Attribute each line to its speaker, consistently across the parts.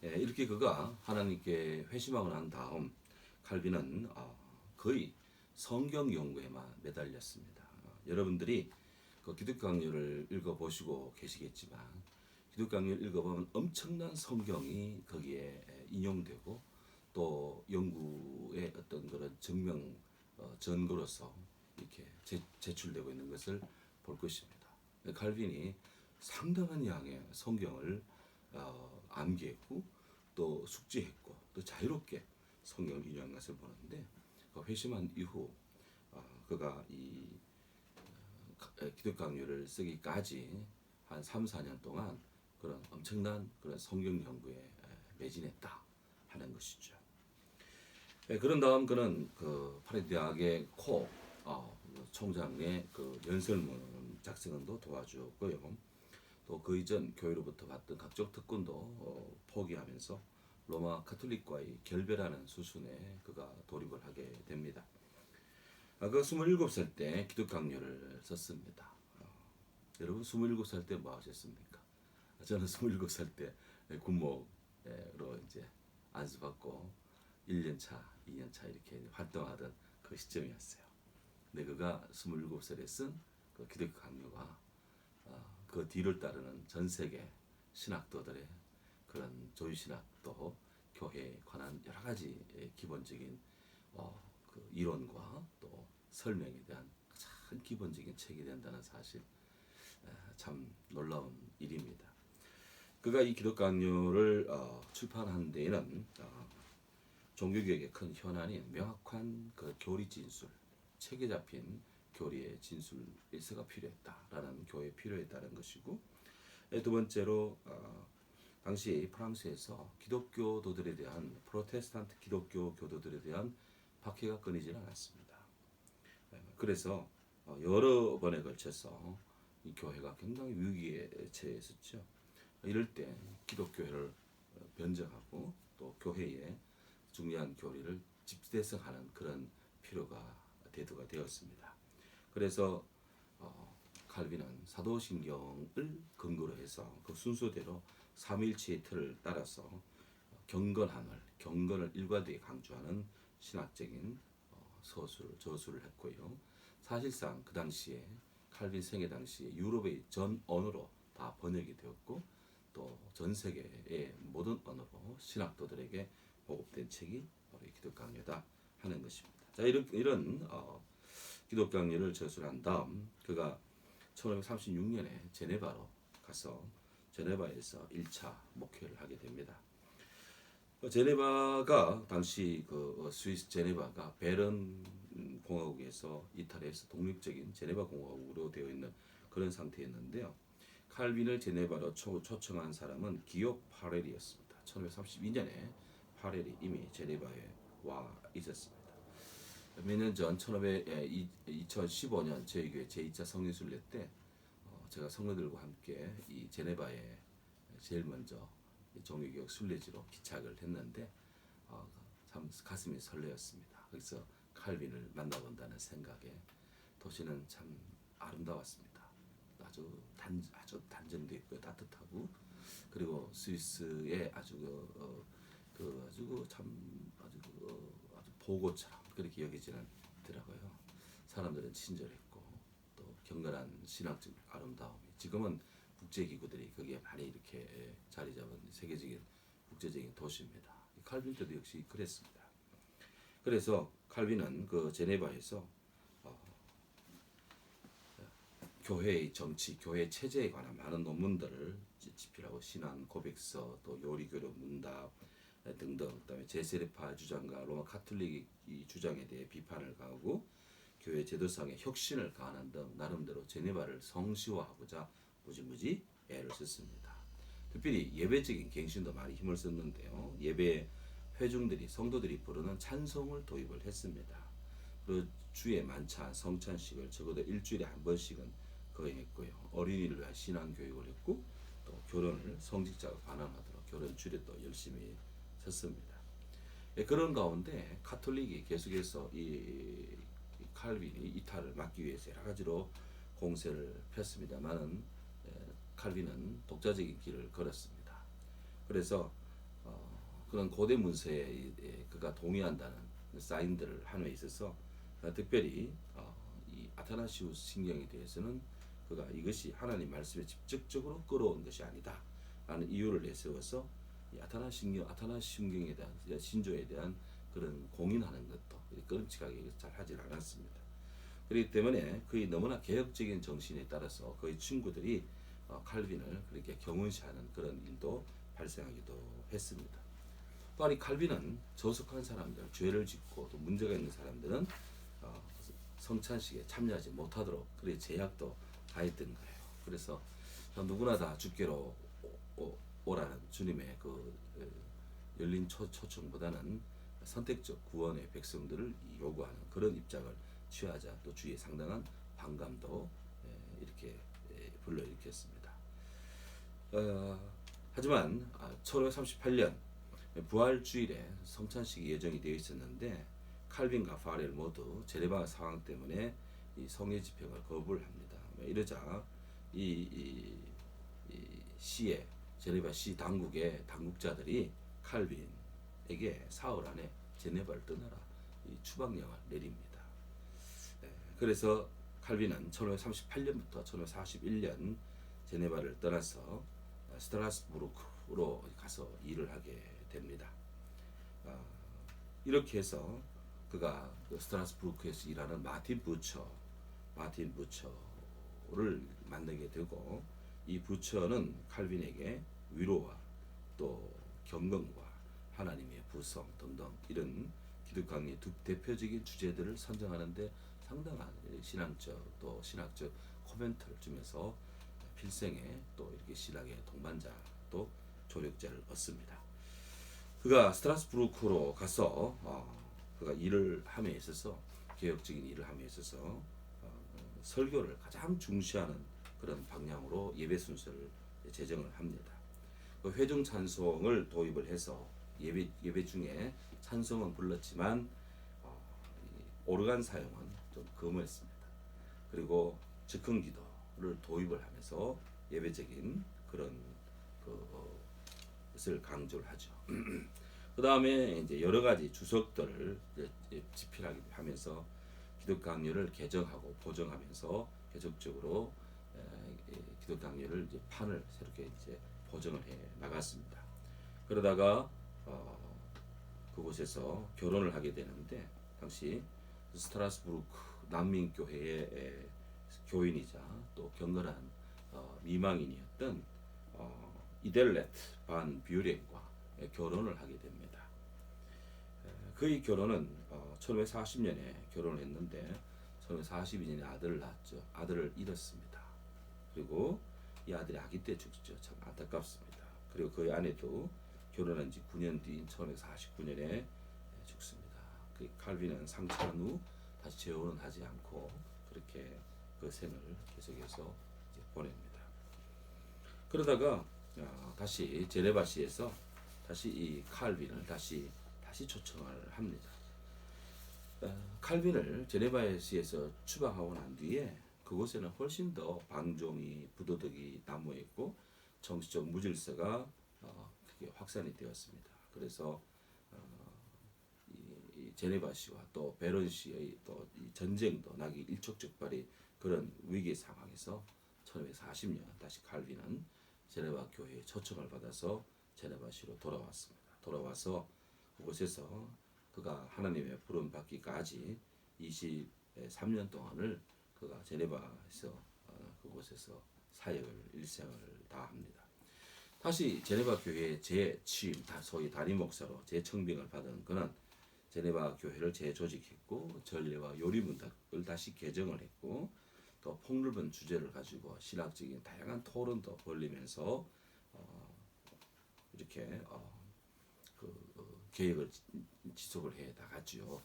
Speaker 1: 이렇게 그가 하나님께 회심하고 난 다음 칼빈은 거의 성경 연구에만 매달렸습니다. 여러분들이 그 기독교 강요를 읽어보시고 계시겠지만 기독교 강요를 읽어보면 엄청난 성경이 거기에 인용되고 또 연구의 어떤 그런 증명 전거로서 이렇게 제출되고 있는 것을 볼 것입니다. 칼빈이 상당한 양의 성경을 암기했고 또 숙지했고 또 자유롭게 성경을 인용한 것을 보는데 그 회심한 이후 그가 이 기독교 강요를 쓰기까지 한 3, 4년 동안 그런 엄청난 그런 성경 연구에 매진했다 하는 것이죠. 그런 다음 그는 그 파리 대학의 코 총장의 그 연설문 작성도 도와주었고요. 또 그 이전 교회로부터 받던 각종 특권도 포기하면서 로마 카톨릭과의 결별하는 수순에 그가 돌입을 하게 됩니다. 그 27살 때 기독교 강요를 썼습니다. 여러분 27살 때 뭐 하셨습니까? 저는 27살 때 군목으로 이제 안수받고 1년차, 2년차 이렇게 활동하던 그 시점이었어요. 근데 그가 27살에 쓴 그 기독교 강요가 그 뒤를 따르는 전 세계 신학도들의 그런 조유신학도 교회에 관한 여러 가지 기본적인 그 이론과 또 설명에 대한 가장 기본적인 책이 된다는 사실 참 놀라운 일입니다. 그가 이 기독교 강요를 출판한 데에는 종교개혁의 큰 현안인 명확한 그 교리 진술, 책에 잡힌 교리의 진술 일서가 필요했다라는 교회에 필요했다는 것이고, 두 번째로 당시 프랑스에서 기독교도들에 대한 프로테스탄트 기독교 교도들에 대한 박해가 끊이질 않았습니다. 그래서 여러 번에 걸쳐서 이 교회가 굉장히 위기에 처했었죠. 이럴 때 기독교회를 변정하고 또 교회에 중요한 교리를 집대성하는 그런 필요가 대두가 되었습니다. 그래서 칼빈은 사도신경을 근거로 해서 그 순서대로 삼위일체의 틀을 따라서 경건을 일관되게 강조하는 신학적인 저술을 했고요. 사실상 그 당시에 칼빈 생애 당시에 유럽의 전 언어로 다 번역이 되었고 또 전 세계의 모든 언어로 신학도들에게 보급된 책이 바로 기독교 강요다 하는 것입니다. 자, 이런 기독교 강요를 저술한 다음 그가 1536년에 제네바로 가서 제네바에서 1차 목회를 하게 됩니다. 제네바가 당시 그 스위스 제네바가 베른 공화국에서 이탈해서 독립적인 제네바 공화국으로 되어 있는 그런 상태였는데요. 칼빈을 제네바로 초청한 사람은 기욤 파렐이었습니다. 1532년에 파렐이 이미 제네바에 와 있었습니다. 몇 년 전 2015년 저희 교회 제2차 성례순례 때 제가 성도들과 함께 이 제네바에 제일 먼저 종교개혁 순례지로 기착을 했는데 참 가슴이 설레었습니다. 거기서 칼빈을 만나본다는 생각에 도시는 참 아름다웠습니다. 아주 단정되어 있고 따뜻하고 그리고 스위스의 아주 보고처럼 그렇게 여기지는 더라고요. 사람들은 친절했고 또 경건한 신학적 아름다움이 지금은 국제기구들이 거기에 많이 이렇게 자리 잡은 세계적인 국제적인 도시입니다. 칼빈 때도 역시 그랬습니다. 그래서 칼빈은 그 제네바에서 교회의 정치, 교회 체제에 관한 많은 논문들을 집필하고 신앙 고백서, 또 요리교류 문답 등등, 그다음에 제세례파 주장과 로마 카톨릭 이 주장에 대해 비판을 가하고 교회 제도상의 혁신을 가하는 등 나름대로 제네바를 성시화하고자 무지무지 애를 썼습니다. 특별히 예배적인 갱신도 많이 힘을 썼는데요. 예배에 회중들이 성도들이 부르는 찬송을 도입을 했습니다. 그리고 주의 만찬, 성찬식을 적어도 일주일에 한 번씩은 거행했고요. 어린이를 위한 신앙 교육을 했고 또 결혼을 성직자가 관할하도록 결혼 주례도 열심히 섰습니다. 그런 가운데 카톨릭이 계속해서 이 칼빈이 이탈을 막기 위해서 여러 가지로 공세를 폈습니다만은 칼빈은 독자적인 길을 걸었습니다. 그래서 그런 고대 문서에 그가 동의한다는 사인들을 함에 있어서 특별히 이 아타나시우스 신경에 대해서는 그가 이것이 하나님 말씀에 직접적으로 끌어온 것이 아니다 라는 이유를 내세워서 이 아타나시 신경에 대한 신조에 대한 그런 공인하는 것도 끔찍하게 잘 하질 않았습니다. 그렇기 때문에 그의 너무나 개혁적인 정신에 따라서 그의 친구들이 칼빈을 그렇게 경운시하는 그런 일도 발생하기도 했습니다. 또한 이 칼빈은 저속한 사람들, 죄를 짓고 또 문제가 있는 사람들은 성찬식에 참여하지 못하도록 그래 제약도 가했던 거예요. 그래서 누구나 다 주께로 오라는 주님의 그 열린 초청보다는 선택적 구원의 백성들을 요구하는 그런 입장을 취하자 또 주위에 상당한 반감도 이렇게 불러일으켰습니다. 하지만 1538년 부활주일에 성찬식이 예정이 되어 있었는데 칼빈과 파렐 모두 제네바 상황 때문에 이 성회 집행을 거부를 합니다. 이러자 이 시의 제네바 시 당국의 당국자들이 칼빈에게 사흘 안에 제네바를 떠나라 이 추방령을 내립니다. 그래서 칼빈은 1538년부터 1541년 제네바를 떠나서 스트라스부르크로 가서 일을 하게 됩니다. 이렇게 해서 그가 스트라스부르크에서 일하는 마틴 부처를 만나게 되고 이 부처는 칼빈에게 위로와 또 경건과 하나님의 부성 등등 이런 기독 강의 두 대표적인 주제들을 선정하는데 상당한 신앙적 또 신학적 코멘트를 주면서 필생에 또 이렇게 신학의 동반자 또 조력자를 얻습니다. 그가 스트라스부르크로 가서 그가 일을 함에 있어서 개혁적인 일을 함에 있어서 설교를 가장 중시하는 그런 방향으로 예배 순서를 제정을 합니다. 그 회중 찬송을 도입을 해서 예배 중에 찬송은 불렀지만 오르간 사용은 좀 금했습니다. 그리고 즉흥 기도를 도입을 하면서 예배적인 그런 것을 강조를 하죠. 그 다음에 이제 여러 가지 주석들을 집필하면서 기독 강요를 개정하고 보정하면서 계속적으로 기독 강요를 이제 판을 새롭게 이제 보정을 해 나갔습니다. 그러다가 그곳에서 결혼을 하게 되는데 당시 스트라스부르크 난민교회의 교인이자 또 경건한 미망인이었던 이델렛 반 뷰렌과 결혼을 하게 됩니다. 그의 결혼은 1540년에 결혼을 했는데 1542년에 아들을 낳았죠. 아들을 잃었습니다. 그리고 이 아들이 아기 때 죽죠. 참 안타깝습니다. 그리고 그의 아내도 결혼한 지 9년 뒤인 1549년에 죽습니다. 그 칼빈은 상처한 후 다시 재혼은 하지 않고 그렇게 그 생을 계속해서 이제 보냅니다. 그러다가 다시 제네바시에서 다시 이 칼빈을 다시 초청을 합니다. 칼빈을 제네바시에서 추방하고 난 뒤에 그곳에는 훨씬 더 방종이 부도덕이 난무했고 정치적 무질서가 크게 확산이 되었습니다. 그래서 이 제네바시와 또 베런시의 또 이 전쟁도 나기 일촉즉발의 그런 위기 상황에서 1540년 다시 칼빈은 제네바 교회에 초청을 받아서 제네바시로 돌아왔습니다. 돌아와서 그곳에서 그가 하나님의 부름 받기까지 23년 동안을 그가 제네바에서 그곳에서 사역을 일생을 다합니다. 다시 제네바 교회에 재취임, 소위 단임 목사로 재청빙을 받은 그는 제네바 교회를 재조직했고 전례와 요리문답을 다시 개정을 했고 또 폭넓은 주제를 가지고 신학적인 다양한 토론도 벌리면서 이렇게 계획을 지속을 해 나갔죠.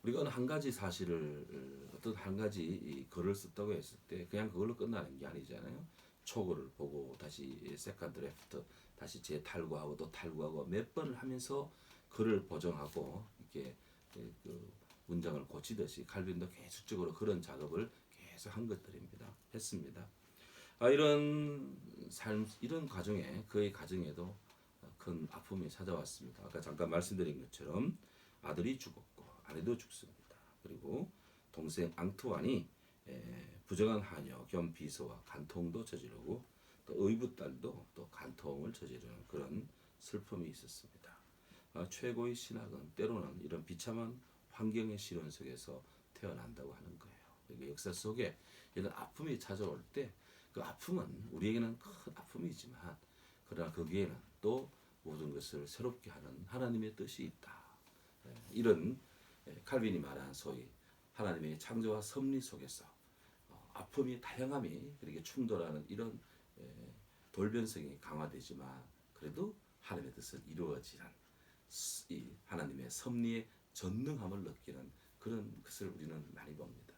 Speaker 1: 우리가 어느 한 가지 사실을 어떤 한 가지 글을 썼다고 했을 때 그냥 그걸로 끝나는 게 아니잖아요. 초고를 보고 다시 세컨 드래프트 다시 재탈구하고 또 탈구하고 몇 번을 하면서 글을 보정하고 이렇게 그 문장을 고치듯이 칼빈도 계속적으로 그런 작업을 계속 한 것들입니다. 했습니다. 이런 과정에 그의 가정에도 큰 아픔이 찾아왔습니다. 아까 잠깐 말씀드린 것처럼 아들이 죽었고 아내도 죽습니다. 그리고 동생 앙투안이 부정한 하녀 겸 비서와 간통도 저지르고 또 의붓 딸도 또 간통을 저지르는 그런 슬픔이 있었습니다. 최고의 신학은 때로는 이런 비참한 환경의 시련 속에서 태어난다고 하는 거예요. 그러니까 역사 속에 이런 아픔이 찾아올 때 그 아픔은 우리에게는 큰 아픔이지만 그러나 거기에는 또 모든 것을 새롭게 하는 하나님의 뜻이 있다. 이런 칼빈이 말한 소위 하나님의 창조와 섭리 속에서 아픔이 다양함이 그렇게 충돌하는 이런 돌변성이 강화되지만 그래도 하나님의 뜻은 이루어지는 이 하나님의 섭리의 전능함을 느끼는 그런 것을 우리는 많이 봅니다.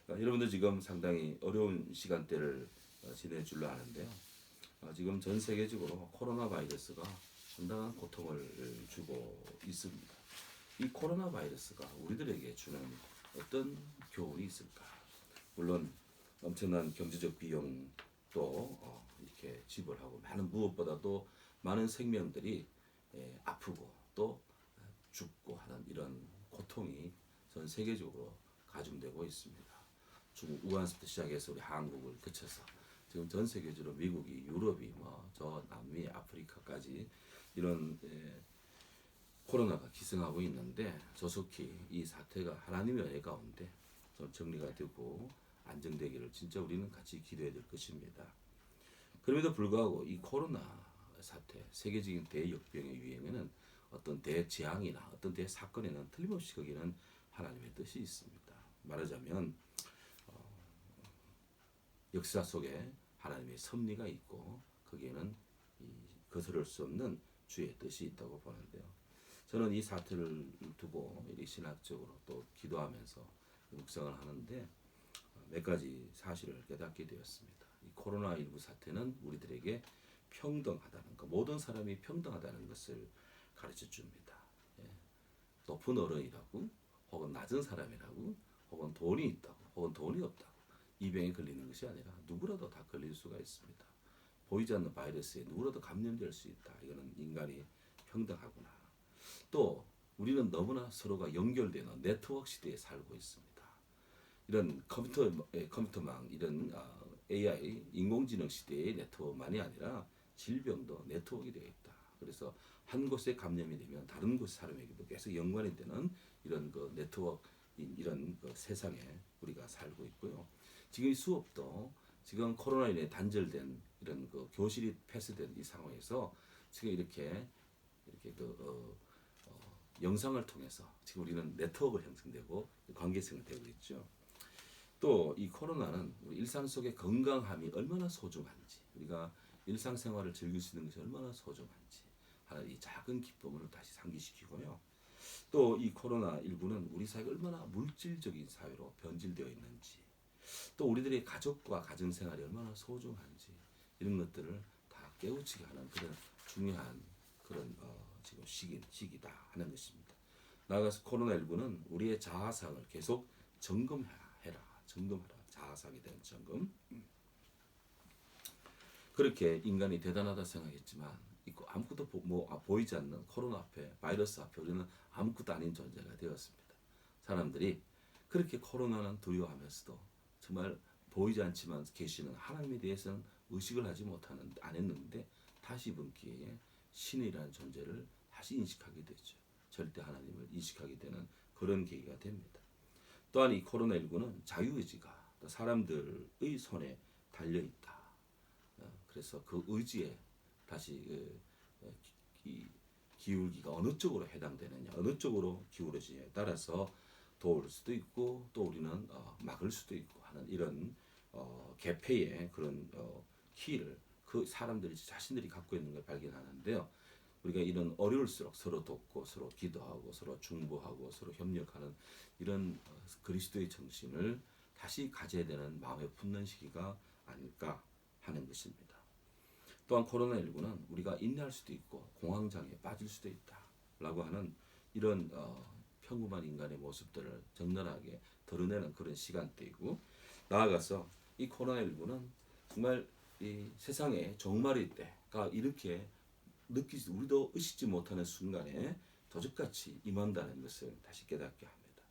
Speaker 1: 여러분들 지금 상당히 어려운 시간대를 지낼 줄로 아는데요. 지금 전 세계적으로 코로나 바이러스가 상당한 고통을 주고 있습니다. 이 코로나 바이러스가 우리들에게 주는 어떤 교훈이 있을까? 물론 엄청난 경제적 비용도 이렇게 지불하고 많은 무엇보다도 많은 생명들이 아프고 또 죽고 하는 이런 고통이 전 세계적으로 가중되고 있습니다. 중국 우한부터 시작해서 우리 한국을 거쳐서 지금 전 세계적으로 미국이 유럽이 저 남미 아프리카까지 이런 코로나가 기승하고 있는데 조속히 이 사태가 하나님의 은혜 가운데 좀 정리가 되고 안정되기를 진짜 우리는 같이 기도해야 될 것입니다. 그럼에도 불구하고 이 코로나 사태, 세계적인 대역병의 유행에는 어떤 대재앙이나 어떤 대사건에는 틀림없이 거기는 하나님의 뜻이 있습니다. 말하자면 역사 속에 하나님의 섭리가 있고 거기에는 거스를 수 없는 주의 뜻이 있다고 보는데요. 저는 이 사태를 두고 신학적으로 또 기도하면서 묵상을 하는데 몇 가지 사실을 깨닫게 되었습니다. 이 코로나19 사태는 우리들에게 평등하다는 것, 모든 사람이 평등하다는 것을 가르쳐 줍니다. 높은 어른이라고, 혹은 낮은 사람이라고, 혹은 돈이 있다고, 혹은 돈이 없다고 이 병에 걸리는 것이 아니라 누구라도 다 걸릴 수가 있습니다. 보이지 않는 바이러스에 누구라도 감염될 수 있다. 이거는 인간이 평등하구나. 또 우리는 너무나 서로가 연결되는 네트워크 시대에 살고 있습니다. 이런 컴퓨터망, 이런 AI, 인공지능 시대의 네트워크만이 아니라 질병도 네트워크가 되어 있다. 그래서 한 곳에 감염이 되면 다른 곳 사람에게도 계속 연관이 되는 이런 그 네트워크, 이런 그 세상에 우리가 살고 있고요. 지금 이 수업도 지금 코로나 인해 단절된 이런 그 교실이 폐쇄된 이 상황에서 지금 이렇게 영상을 통해서 지금 우리는 네트워크가 형성되고 관계성이 되고 있죠. 또 이 코로나는 우리 일상 속의 건강함이 얼마나 소중한지, 우리가 일상생활을 즐길 수 있는 것이 얼마나 소중한지 하는 이 작은 기쁨을 다시 상기시키고요. 또 이 코로나19는 우리 사회가 얼마나 물질적인 사회로 변질되어 있는지, 또 우리들의 가족과 가정생활이 얼마나 소중한지 이런 것들을 다 깨우치게 하는 그런 중요한 그런 지금 시기다 하는 것입니다. 나아가서 코로나19는 우리의 자아상을 계속 점검하라. 자아상에 대한 점검. 그렇게 인간이 대단하다 생각했지만 아무것도 보이지 않는 코로나 앞에, 바이러스 앞에 우리는 아무것도 아닌 존재가 되었습니다. 사람들이 그렇게 코로나는 두려워하면서도 정말 보이지 않지만 계시는 하나님에 대해서는 의식을 하지 안 했는데 다시 이번 기회에 신이라는 존재를 다시 인식하게 되죠. 절대 하나님을 인식하게 되는 그런 계기가 됩니다. 또한 이 코로나19는 자유의지가 사람들의 손에 달려있다. 그래서 그 의지에 다시 기울기가 어느 쪽으로 해당되느냐, 어느 쪽으로 기울어지냐에 따라서 도울 수도 있고 또 우리는 막을 수도 있고 하는 이런 개폐의 그런 키를 그 사람들이 자신들이 갖고 있는 걸 발견하는데요. 우리가 이런 어려울수록 서로 돕고 서로 기도하고 서로 중보하고 서로 협력하는 이런 그리스도의 정신을 다시 가져야 되는 마음에 붙는 시기가 아닐까 하는 것입니다. 또한 코로나19는 우리가 인내할 수도 있고 공황장애에 빠질 수도 있다라고 하는 이런 평범한 인간의 모습들을 적나라하게 드러내는 그런 시간대이고, 나아가서 이 코로나19는 정말 이 세상의 종말의 때가 이렇게 느끼지 우리도 의식지 못하는 순간에 도적같이 임한다는 것을 다시 깨닫게 합니다.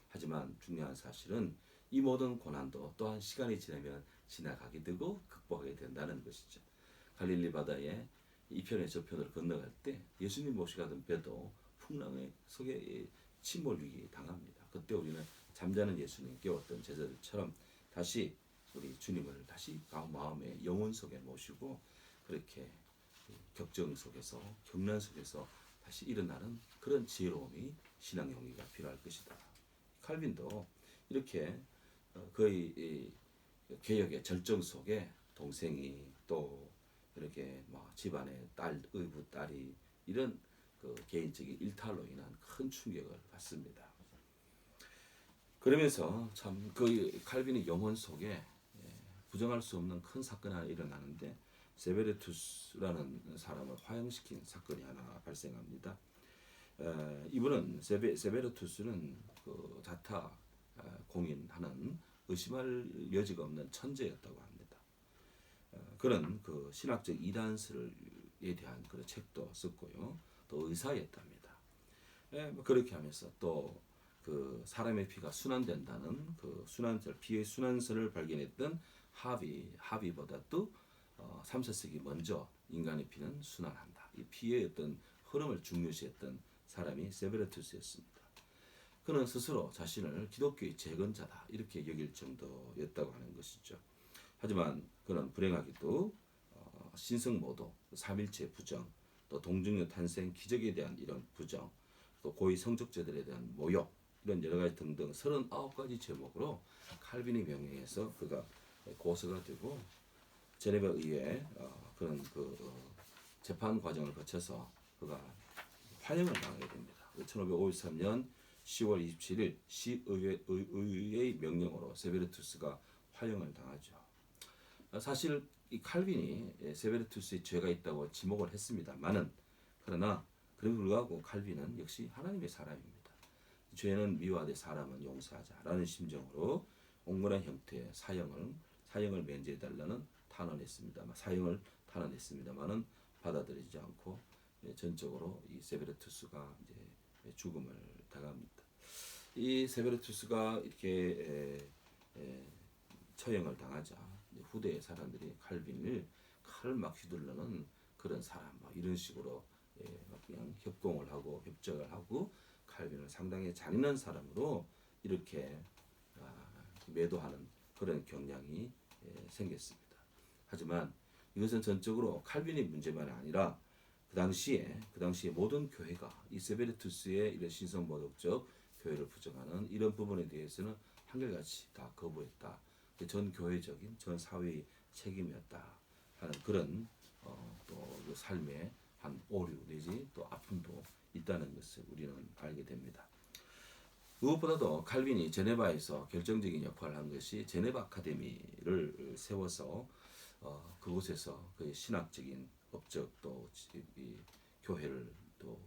Speaker 1: 하지만 중요한 사실은 이 모든 고난도 또한 시간이 지나면 지나가게 되고 극복하게 된다는 것이죠. 갈릴리 바다에 이편의 저편을 건너갈 때 예수님 모시가던 배도 풍랑의 속에 침몰 위기 당합니다. 그때 우리는 잠자는 예수님 깨웠던 제자들처럼 다시 우리 주님을 다시 마음의 영혼 속에 모시고 그렇게 격정 속에서 경란 속에서 다시 일어나는 그런 지혜로움이 신앙 용기가 필요할 것이다. 칼빈도 이렇게 거의 개혁의 절정 속에 동생이 또 이렇게 뭐 집안의 딸 의붓 딸이 이런 그 개인적인 일탈로 인한 큰 충격을 받습니다. 그러면서 참 그 칼빈의 영혼 속에 부정할 수 없는 큰 사건이 하나 일어나는데 세베르투스라는 사람을 화형시킨 사건이 하나 발생합니다. 이분은 세베르투스는 그 자타 공인하는 의심할 여지가 없는 천재였다고 합니다. 그런 그 신학적 이단설에 대한 그런 책도 썼고요. 또 의사였답니다. 뭐 그렇게 하면서 또 그 사람의 피가 순환된다는 그 순환설 피의 순환설을 발견했던 하비보다도 3, 4세기 먼저 인간의 피는 순환한다. 이 피의 어떤 흐름을 중요시했던 사람이 세베르투스였습니다. 그는 스스로 자신을 기독교의 재건자다 이렇게 여길 정도였다고 하는 것이죠. 하지만 그는 불행하게도 신성모독, 삼일체 부정, 또 동정녀 탄생 기적에 대한 이런 부정, 또 고위 성직자들에 대한 모욕 이런 여러 가지 등등 39가지 제목으로 칼빈의 명예에서 그가 고소가 되고 제네바 의회 그런 재판 과정을 거쳐서 그가 화형을 당하게 됩니다. 1553년 10월 27일 시의회의 명령으로 세베르투스가 화형을 당하죠. 사실 이 칼빈이 세베르투스의 죄가 있다고 지목을 했습니다만은 그러나 그럼에도 불구하고 칼빈은 역시 하나님의 사람입니다. 죄는 미워하되 사람은 용서하자라는 심정으로 온건한 형태의 사형을 면제해달라는 사형을 탄원했습니다만은 받아들이지 않고 전적으로 이 세베르투스가 이제 죽음을 당합니다. 이 세베르투스가 이렇게 처형을 당하자 후대의 사람들이 칼빈을 칼을 막 휘둘러는 그런 사람 뭐 이런 식으로 그냥 협공을 하고 협정을 하고 칼빈을 상당히 잔인한 사람으로 이렇게 매도하는 그런 경향이 생겼습니다. 하지만 이것은 전적으로 칼빈의 문제만이 아니라 그 당시에 모든 교회가 이 세베르투스의 이런 신성모독적 교회를 부정하는 이런 부분에 대해서는 한결같이 다 거부했다. 전 교회적인 전 사회의 책임이었다 하는 그런 또 그 삶의 한 오류 내지 또 아픔도 있다는 것을 우리는 알게 됩니다. 무엇보다도 칼빈이 제네바에서 결정적인 역할을 한 것이 제네바 아카데미를 세워서 그곳에서 그 신학적인 업적 또 이 교회를 또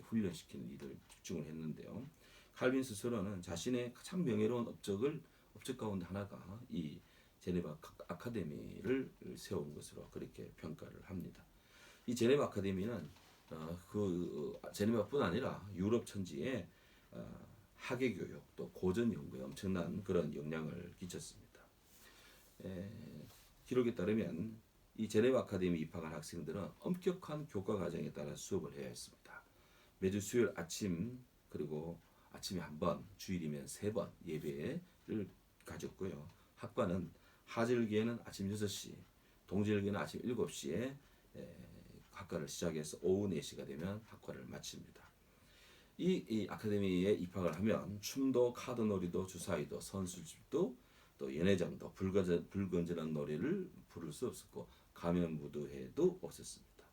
Speaker 1: 훈련시키는 일을 집중을 했는데요. 칼빈 스스로는 자신의 참 명예로운 업적 가운데 하나가 이 제네바 아카데미를 세운 것으로 그렇게 평가를 합니다. 이 제네바 아카데미는 제네바뿐 아니라 유럽 천지에 학예 교육 또 고전 연구에 엄청난 그런 영향을 끼쳤습니다. 기록에 따르면 이 제네바 아카데미 입학한 학생들은 엄격한 교과 과정에 따라 수업을 해야 했습니다. 매주 수요일 아침 그리고 아침에 한 번, 주일이면 3번 예배를 가졌고요. 학과는 하절기에는 아침 6시, 동절기에는 아침 7시에 학과를 시작해서 오후 4시가 되면 학과를 마칩니다. 이 아카데미에 입학을 하면 춤도 카드놀이도 주사위도 선술집도 또 연회장도 불건전한 노래를 부를 수 없었고 가면무도회도 없었습니다.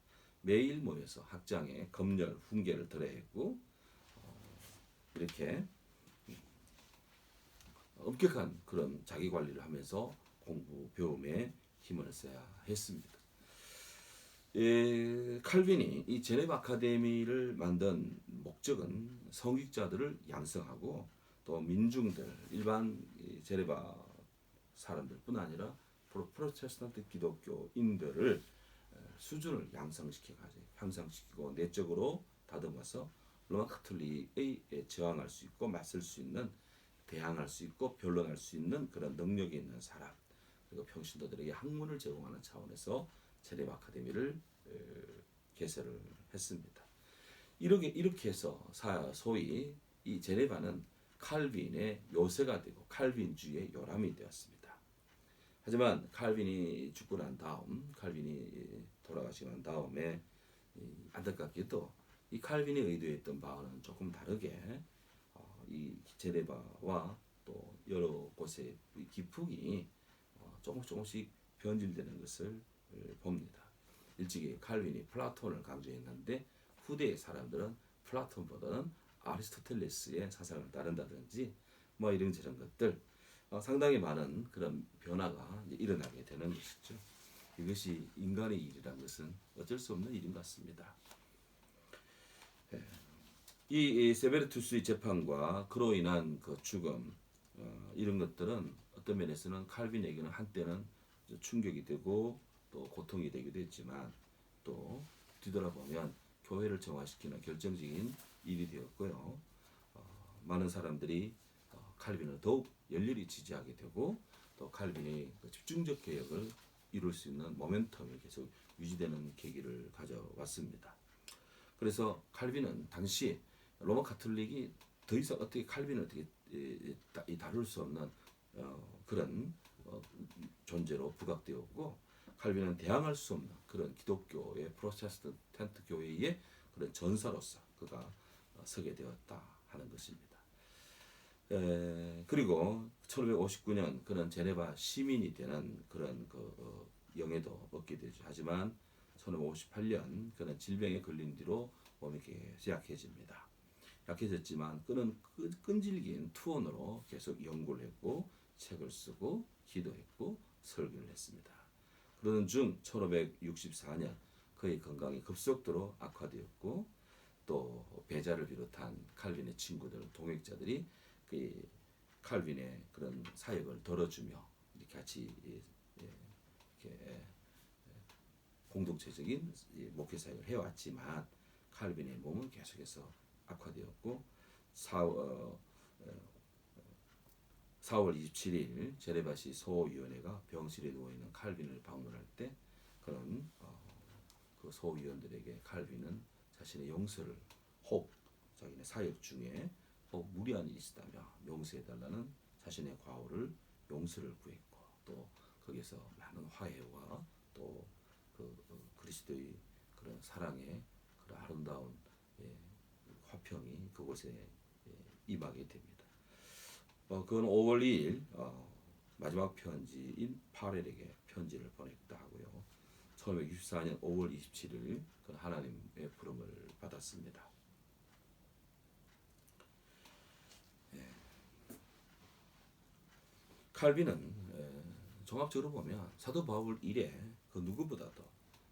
Speaker 1: 매일 모여서 학장에 검열, 훈계를 들어야 했고 이렇게 엄격한 그런 자기 관리를 하면서 공부, 배움에 힘을 써야 했습니다. 칼빈이 이 제네바 아카데미를 만든 목적은 성직자들을 양성하고 또 민중들, 일반 제네바 사람들뿐 아니라 프로테스탄트 기독교인들을 수준을 향상시키고 내적으로 다듬어서 로마 카톨릭의 저항할 수 있고 맞설 수 있는 대항할 수 있고 변론할 수 있는 그런 능력이 있는 사람 그리고 평신도들에게 학문을 제공하는 차원에서 제네바 아카데미를 개설을 했습니다. 이렇게 해서 소위 이 제네바는 칼빈의 요새가 되고 칼빈주의의 요람이 되었습니다. 하지만 칼빈이 죽고 난 다음, 칼빈이 돌아가시고 난 다음에 안타깝게도 이 칼빈이 의도했던 바와는 조금 다르게 이 제네바와 또 여러 곳의 기풍이 조금씩 변질되는 것을 봅니다. 일찍이 칼빈이 플라톤을 강조했는데 후대의 사람들은 플라톤보다는 아리스토텔레스의 사상을 따른다든지 뭐 이런저런 것들 상당히 많은 그런 변화가 일어나게 되는 것이죠. 이것이 인간의 일이라는 것은 어쩔 수 없는 일인 것 같습니다. 이 세베르투스의 재판과 그로 인한 그 죽음 이런 것들은 어떤 면에서는 칼빈에게는 한때는 충격이 되고 또 고통이 되기도 했지만 또 뒤돌아보면 교회를 정화시키는 결정적인 일이 되었고요. 많은 사람들이 칼빈을 더욱 열렬히 지지하게 되고 또 칼빈의 집중적 개혁을 이룰 수 있는 모멘텀이 계속 유지되는 계기를 가져왔습니다. 그래서 칼빈은 당시 로마 카톨릭이 더 이상 어떻게 칼빈을 어떻게 다룰 수 없는 그런 존재로 부각되었고 칼빈은 대항할 수 없는 그런 기독교의 프로테스탄트 교회의 그런 전사로서 그가 서게 되었다 하는 것입니다. 그리고 1559년 그는 제네바 시민이 되는 그런 영예도 얻게 되죠. 하지만 1558년 그는 질병에 걸린 뒤로 몸이 계속 약해집니다. 약해졌지만 그는 끈질긴 투혼으로 계속 연구를 했고 책을 쓰고 기도했고 설교를 했습니다. 그러는 중 1564년 그의 건강이 급속도로 악화되었고 또 배자를 비롯한 칼빈의 친구들, 동역자들이 그 칼빈의 그런 사역을 들어주며 이렇게 같이 이렇게 공동체적인 목회 사역을 해왔지만 칼빈의 몸은 계속해서 악화되었고 4월 27일 제네바시 소위원회가 병실에 누워있는 칼빈을 방문할 때 그런 그 소위원들에게 칼빈은 자신의 용서를 자기네 사역 중에 무리한 일이 있다며 용서해달라는 자신의 과오를 용서를 구했고 또 거기서 많은 화해와 또 그리스도의 그런 사랑의 그런 아름다운 화평이 그곳에 임하게 됩니다. 그건 5월 2일 마지막 편지인 파렐에게 편지를 보냈다 하고요. 1564년 5월 27일 그 하나님의 부름을 받았습니다. 칼빈은 종합적으로 보면 사도 바울 이래 그 누구보다도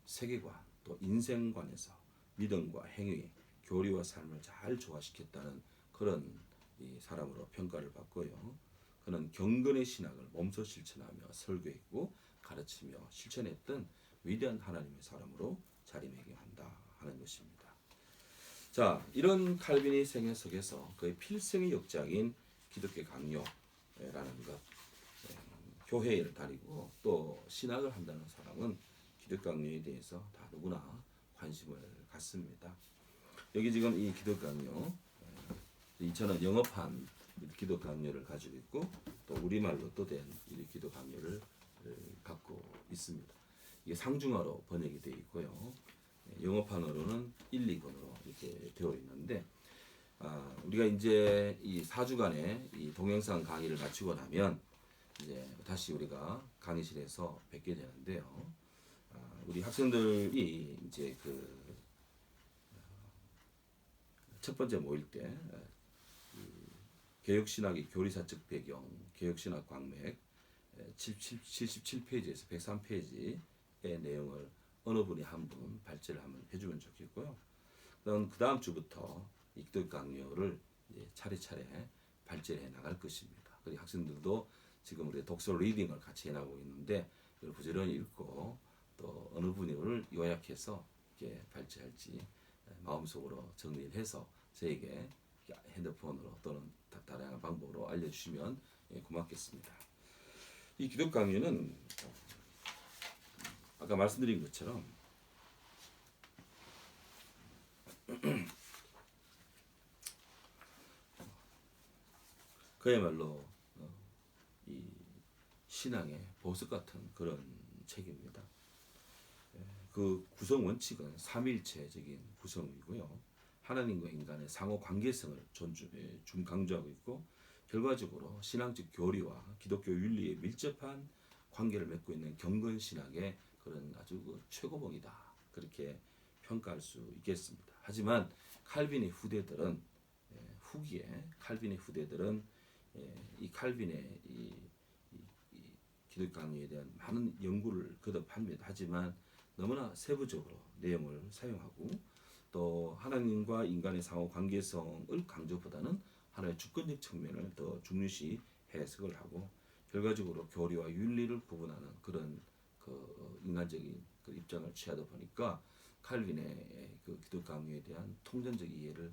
Speaker 1: 세계관 또 인생관에서 믿음과 행위, 교리와 삶을 잘 조화시켰다는 그런 이 사람으로 평가를 받고요. 그는 경건의 신학을 몸소 실천하며 설교했고 가르치며 실천했던 위대한 하나님의 사람으로 자리매김한다 하는 것입니다. 자, 이런 칼빈의 생애 속에서 그의 필생의 역작인 기독교 강요라는 것, 교회를 다니고 또 신학을 한다는 사람은 기독교 강요에 대해서 다 누구나 관심을 갖습니다. 여기 지금 이 기독교 강요, 저는 영어판 기독교 강요를 가지고 있고 또 우리말로 또 된 기독교 강요를 갖고 있습니다. 이게 상중하로 번역이 되어 있고요. 영어판으로는 1, 2권으로 이렇게 되어 있는데 우리가 이제 이 4주간의 이 동영상 강의를 마치고 나면 이제 다시 우리가 강의실에서 뵙게 되는데요. 우리 학생들이 이제 그 첫 번째 모일 때 개혁신학의 교리사적 배경, 개혁신학 광맥 77페이지에서 103페이지의 내용을 어느 분이 한 분 발제를 한번 해주면 좋겠고요. 그 다음 주부터 이 기독교 강요를 차례차례 발제해 나갈 것입니다. 그리고 학생들도 지금 우리 독서 리딩을 같이 해나가고 있는데 이걸 부지런히 읽고 또 어느 분야를 요약해서 이렇게 발제할지 마음속으로 정리를 해서 저에게 핸드폰으로 또는 다양한 방법으로 알려주시면 고맙겠습니다. 이 기독 강요는 아까 말씀드린 것처럼 그야말로 이 신앙의 보석 같은 그런 책입니다. 그 구성 원칙은 삼일체적인 구성이고요. 하나님과 인간의 상호 관계성을 중 강조하고 있고, 결과적으로 신앙적 교리와 기독교 윤리에 밀접한 관계를 맺고 있는 경건 신학의 그런 아주 최고봉이다, 그렇게 평가할 수 있겠습니다. 하지만 칼빈의 후대들은 후기에 칼빈의 후대들은 이 칼빈의 이 기독 강요에 대한 많은 연구를 거듭합니다. 하지만 너무나 세부적으로 내용을 사용하고 또 하나님과 인간의 상호 관계성을 강조보다는 하나의 주권적 측면을 더 중요시 해석을 하고, 결과적으로 교리와 윤리를 구분하는 그런 인간적인 그 입장을 취하다 보니까 칼빈의 그 기독 강요에 대한 통전적 이해를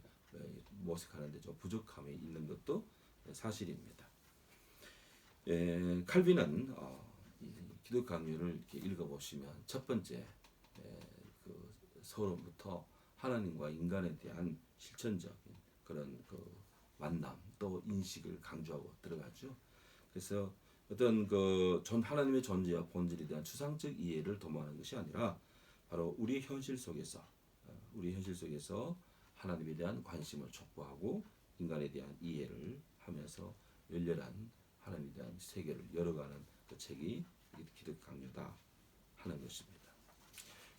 Speaker 1: 모색하는 데 좀 부족함이 있는 것도 사실입니다. 칼빈은 이 기독 강요를 이렇게 읽어보시면 첫 번째 그 서론부터 하나님과 인간에 대한 실천적인 그런 그 만남 또 인식을 강조하고 들어가죠. 그래서 어떤 하나님의 존재와 본질에 대한 추상적 이해를 도모하는 것이 아니라 바로 우리의 현실 속에서 하나님에 대한 관심을 촉구하고 인간에 대한 이해를 하면서 열렬한 하나님에 대한 세계를 열어가는 그 책이 기독 강요다 하는 것입니다.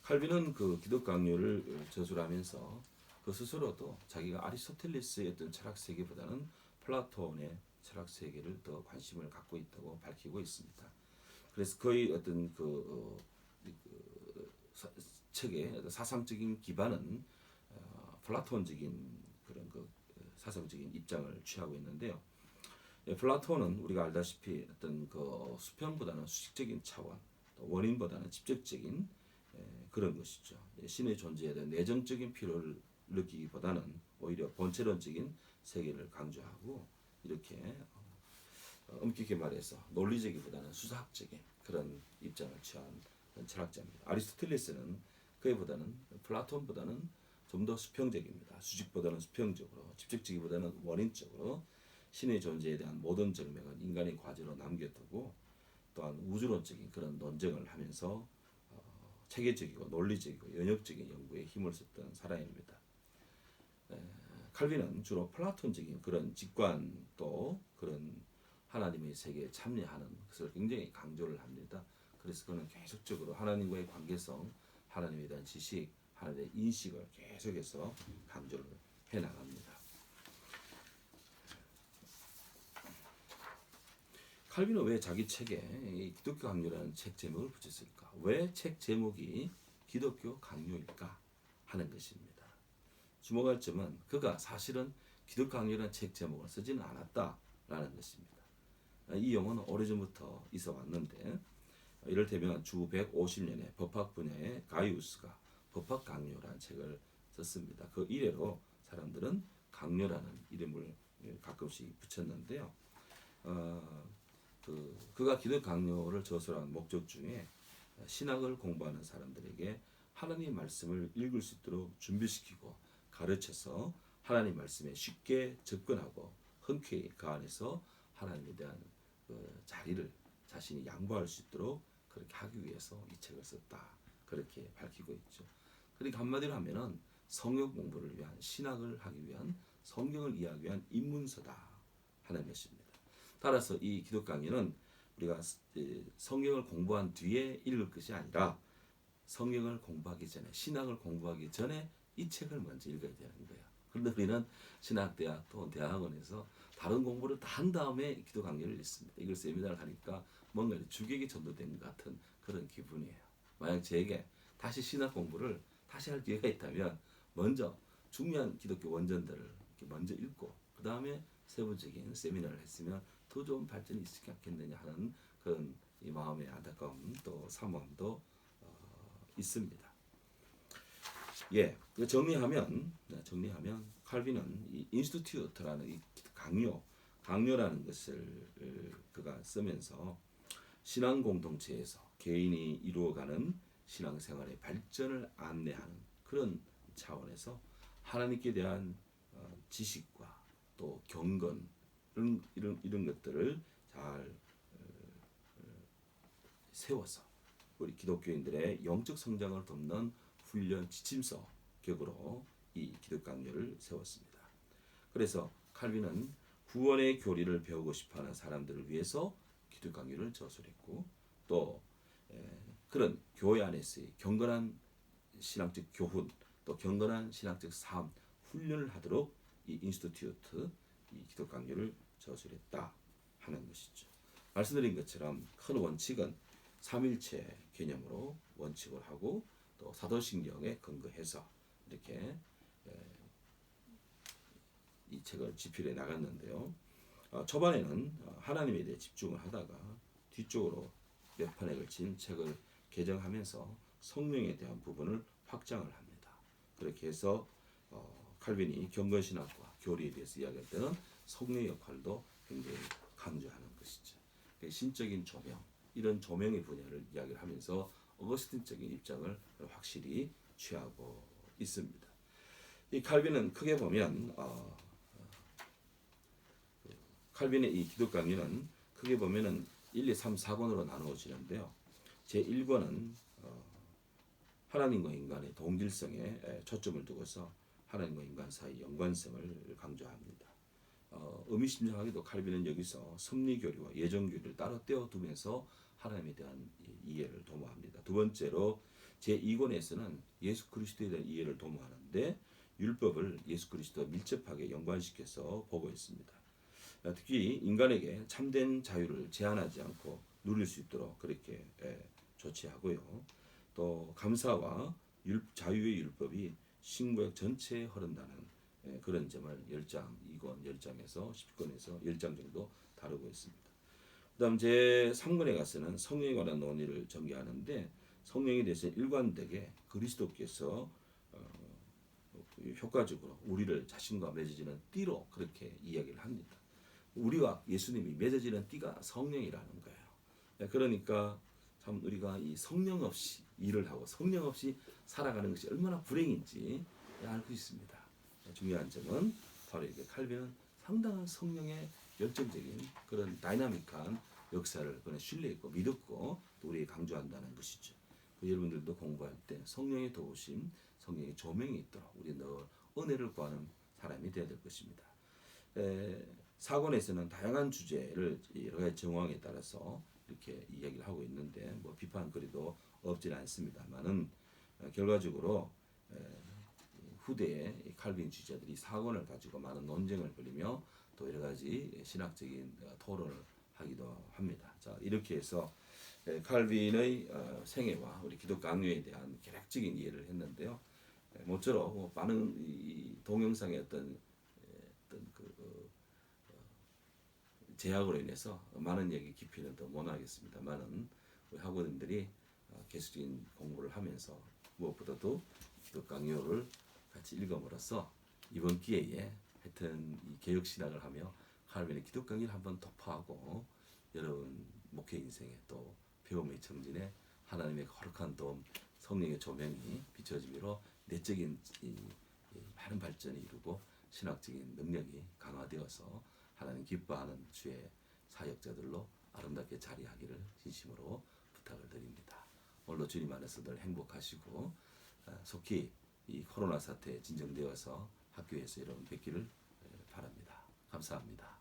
Speaker 1: 칼빈은 그 기독 강요를 저술하면서 그 스스로도 자기가 아리스토텔레스의 어떤 철학 세계보다는 플라톤의 철학 세계를 더 관심을 갖고 있다고 밝히고 있습니다. 그래서 거의 어떤 책의 사상적인 기반은 플라톤적인 그런 사상적인 입장을 취하고 있는데요. 플라톤은 우리가 알다시피 어떤 수평보다는 수식적인 차원, 원인보다는 직접적인 그런 것이죠. 신의 존재에 대한 내정적인 필요를 느끼기보다는 오히려 본체론적인 세계를 강조하고, 이렇게 엄격히 말해서 논리적이보다는 수사학적인 그런 입장을 취한 철학자입니다. 아리스토텔레스는 그보다는 플라톤보다는 좀 더 수평적입니다. 수직보다는 수평적으로, 직접적이보다는 원인적으로 신의 존재에 대한 모든 증명은 인간의 과제로 남겨두고, 또한 우주론적인 그런 논쟁을 하면서 체계적이고 논리적이고 연역적인 연구에 힘을 썼던 사람입니다. 칼빈은 주로 플라톤적인 그런 직관 또 그런 하나님의 세계에 참여하는 것을 굉장히 강조를 합니다. 그래서 그는 계속적으로 하나님과의 관계성, 하나님에 대한 지식, 하나님의 인식을 계속해서 강조를 해나갑니다. 칼빈은 왜 자기 책에 기독교 강요라는 책 제목을 붙였을까? 왜 책 제목이 기독교 강요일까 하는 것입니다. 주목할 점은 그가 사실은 기독교 강요라는 책 제목을 쓰지는 않았다라는 것입니다. 이 용어는 오래전부터 있어 왔는데, 이를테면 주 150년에 법학 분야의 가이우스가 법학 강요라는 책을 썼습니다. 그 이래로 사람들은 강요라는 이름을 가끔씩 붙였는데요. 그가 기독 강요를 저술한 목적 중에 신학을 공부하는 사람들에게 하나님의 말씀을 읽을 수 있도록 준비시키고 가르쳐서 하나님 말씀에 쉽게 접근하고 흔쾌히 그 안에서 하나님에 대한 자리를 자신이 양보할 수 있도록 그렇게 하기 위해서 이 책을 썼다, 그렇게 밝히고 있죠. 그러니까 한마디로 하면은 성경 공부를 위한, 신학을 하기 위한, 성경을 이해하기 위한 입문서다 하는 것입니다. 따라서 이 기독 강의는 우리가 성경을 공부한 뒤에 읽을 것이 아니라 성경을 공부하기 전에, 신학을 공부하기 전에 이 책을 먼저 읽어야 되는 거예요. 그런데 우리는 신학대학 또 대학원에서 다른 공부를 다 한 다음에 기독 강의를 읽습니다. 이걸 세미나를 하니까 뭔가 주객이 전도된 것 같은 그런 기분이에요. 만약 저에게 다시 신학 공부를 다시 할 기회가 있다면 먼저 중요한 기독교 원전들을 먼저 읽고 그 다음에 세부적인 세미나를 했으면 더 좋은 발전이 있지 않겠느냐 하는 그런 이 마음의 안타까움 또 사모함도 있습니다. 예, 정리하면 칼빈은 이 인스티튜트라는 이 강요라는 것을 그가 쓰면서 신앙 공동체에서 개인이 이루어가는 신앙생활의 발전을 안내하는 그런 차원에서 하나님께 대한 지식과 또 경건 이런 것들을 잘 세워서 우리 기독교인들의 영적 성장을 돕는 훈련 지침서 격으로 이 기독 강요를 세웠습니다. 그래서 칼빈은 구원의 교리를 배우고 싶어하는 사람들을 위해서 기독 강요를 저술했고 또 그런 교회 안에서의 경건한 신앙적 교훈 또 경건한 신앙적 삶 훈련을 하도록 이 인스티튜트 이 기독 강요를 저술했다 하는 것이죠. 말씀드린 것처럼 큰 원칙은 삼일체 개념으로 원칙을 하고 또 사도신경에 근거해서 이렇게 이 책을 집필해 나갔는데요. 초반에는 하나님에 대해 집중을 하다가 뒤쪽으로 몇 편에 걸친 책을 개정하면서 성령에 대한 부분을 확장을 합니다. 그렇게 해서 칼빈이 경건신학과 교리에 대해서 이야기할 때는 성령의 역할도 굉장히 강조하는 것이죠. 신적인 조명, 이런 조명의 분야를 이야기를 하면서 어거스틴적인 입장을 확실히 취하고 있습니다. 이 칼빈은 크게 보면 칼빈의 이 기독 강의는 크게 보면은 1, 2, 3, 4권으로 나누어지는데요. 제 1권은 하나님과 인간의 동질성에 초점을 두고서 하나님과 인간 사이 연관성을 강조합니다. 의미심장하게도 칼빈은 여기서 섭리교리와 예정교리를 따로 떼어두면서 하나님에 대한 이해를 도모합니다. 두 번째로 제2권에서는 예수 그리스도에 대한 이해를 도모하는데 율법을 예수 그리스도와 밀접하게 연관시켜서 보고 있습니다. 특히 인간에게 참된 자유를 제한하지 않고 누릴 수 있도록 그렇게 조치하고요. 또 감사와 자유의 율법이 신구약 전체에 흐른다는 그런 점을 10장, 2권 10장에서 10권에서 10장 정도 다루고 있습니다. 그 다음 제3권에 가서는 성령에 관한 논의를 전개하는데 성령에 대해서 일관되게 그리스도께서 효과적으로 우리를 자신과 맺어지는 띠로 그렇게 이야기를 합니다. 우리와 예수님이 맺어지는 띠가 성령이라는 거예요. 그러니까 참 우리가 이 성령 없이 일을 하고 성령 없이 살아가는 것이 얼마나 불행인지 알 수 있습니다. 중요한 점은 바로 이렇게 칼빈은 상당한 성령의 열정적인 그런 다이나믹한 역사를 신뢰했고 믿었고 또 우리에게 강조한다는 것이죠. 여러분들도 공부할 때 성령의 도우심, 성령의 조명이 있도록 우리 늘 은혜를 구하는 사람이 되어야 될 것입니다. 사권에서는 다양한 주제를 여러 가지 정황에 따라서 이렇게 이야기를 하고 있는데 뭐 비판거리도 없지는 않습니다만은 결과적으로 후대의 칼빈 주자들이 사권을 가지고 많은 논쟁을 벌이며 또 여러 가지 신학적인 토론을 하기도 합니다. 자, 이렇게 해서 칼빈의 생애와 우리 기독 강요에 대한 개략적인 이해를 했는데요. 모쪼록 많은 이 동영상의 어떤 제약으로 인해서 많은 얘기 깊이는 더 못하겠습니다만은 우리 학우님들이 계속적인 공부를 하면서 무엇보다도 기독 강요를 같이 읽음으로써 이번 기회에 하여튼 이 개혁 신학을 하며 칼빈의 기독 강요를 한번 도파하고 여러분 목회 인생에 또 배움의 정진에 하나님의 거룩한 도움, 성령의 조명이 비춰지므로 내적인 이 많은 발전이 이루고 신학적인 능력이 강화되어서 하나님 기뻐하는 주의 사역자들로 아름답게 자리하기를 진심으로 부탁을 드립니다. 오늘도 주님 안에서 늘 행복하시고 속히 이 코로나 사태 진정되어서 학교에서 여러분 뵙기를 바랍니다. 감사합니다.